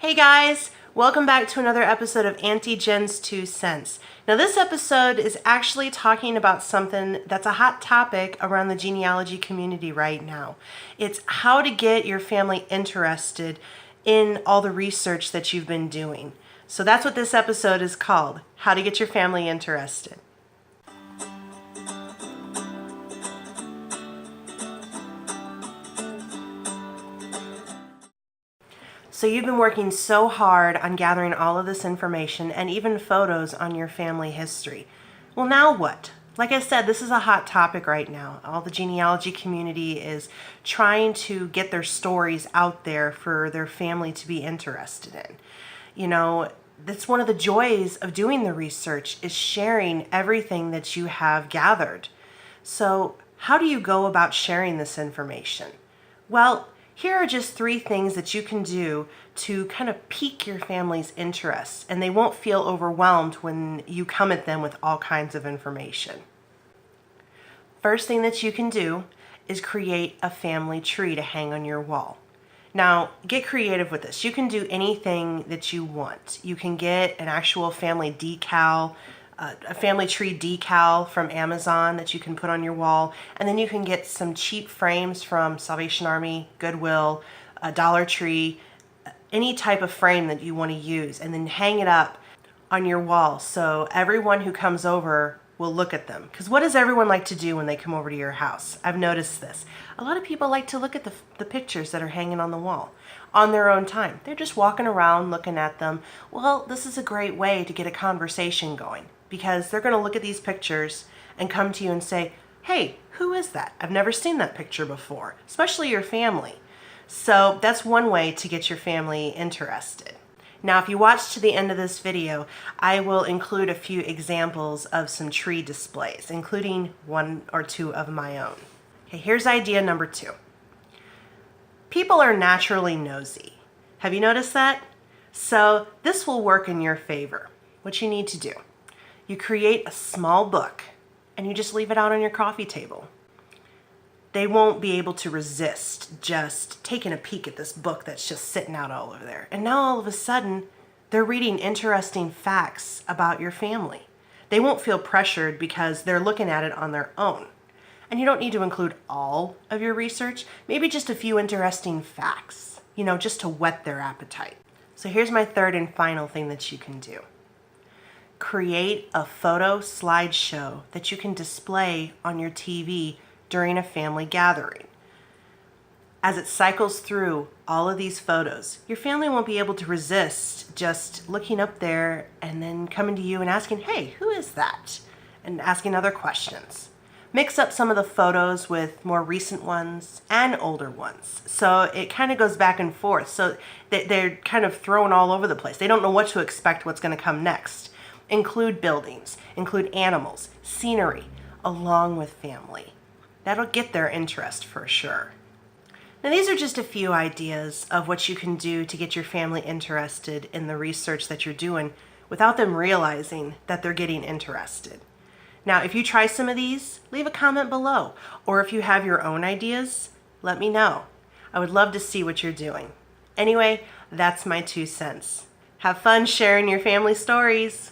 Hey guys, welcome back to another episode of Auntie Jen's 2 Cents. Now this episode is actually talking about something that's a hot topic around the genealogy community right now. It's how to get your family interested in all the research that you've been doing. So that's what this episode is called, How to Get Your Family Interested. So you've been working so hard on gathering all of this information and even photos on your family history. Well, now what? Like I said, this is a hot topic right now. All the genealogy community is trying to get their stories out there for their family to be interested in. You know, that's one of the joys of doing the research, is sharing everything that you have gathered. So how do you go about sharing this information? Well, here are just 3 things that you can do to kind of pique your family's interest, and they won't feel overwhelmed when you come at them with all kinds of information. First thing that you can do is create a family tree to hang on your wall. Now, get creative with this. You can do anything that you want. You can get an actual family decal, a family tree decal from Amazon that you can put on your wall, and then you can get some cheap frames from Salvation Army, Goodwill, Dollar Tree, any type of frame that you want to use, and then hang it up on your wall so everyone who comes over will look at them. Because what does everyone like to do when they come over to your house? I've noticed this. A lot of people like to look at the pictures that are hanging on the wall on their own time. They're just walking around looking at them. Well, this is a great way to get a conversation going, because they're going to look at these pictures and come to you and say, hey, who is that? I've never seen that picture before, especially your family. So that's one way to get your family interested. Now, if you watch to the end of this video, I will include a few examples of some tree displays, including 1 or 2 of my own. Okay, here's idea number 2. People are naturally nosy. Have you noticed that? So this will work in your favor. What you need to do: you create a small book and you just leave it out on your coffee table. They won't be able to resist just taking a peek at this book that's just sitting out all over there. And now all of a sudden, they're reading interesting facts about your family. They won't feel pressured because they're looking at it on their own. And you don't need to include all of your research, maybe just a few interesting facts, just to whet their appetite. So here's my 3rd and final thing that you can do. Create a photo slideshow that you can display on your TV during a family gathering. As it cycles through all of these photos, your family won't be able to resist just looking up there and then coming to you and asking, hey, who is that? And asking other questions. Mix up some of the photos with more recent ones and older ones. So it kind of goes back and forth. So they're kind of thrown all over the place. They don't know what to expect, what's going to come next. Include buildings, include animals, scenery, along with family. That'll get their interest for sure. Now, these are just a few ideas of what you can do to get your family interested in the research that you're doing without them realizing that they're getting interested. Now, if you try some of these, leave a comment below. Or if you have your own ideas, let me know. I would love to see what you're doing. Anyway, that's my 2 cents. Have fun sharing your family stories.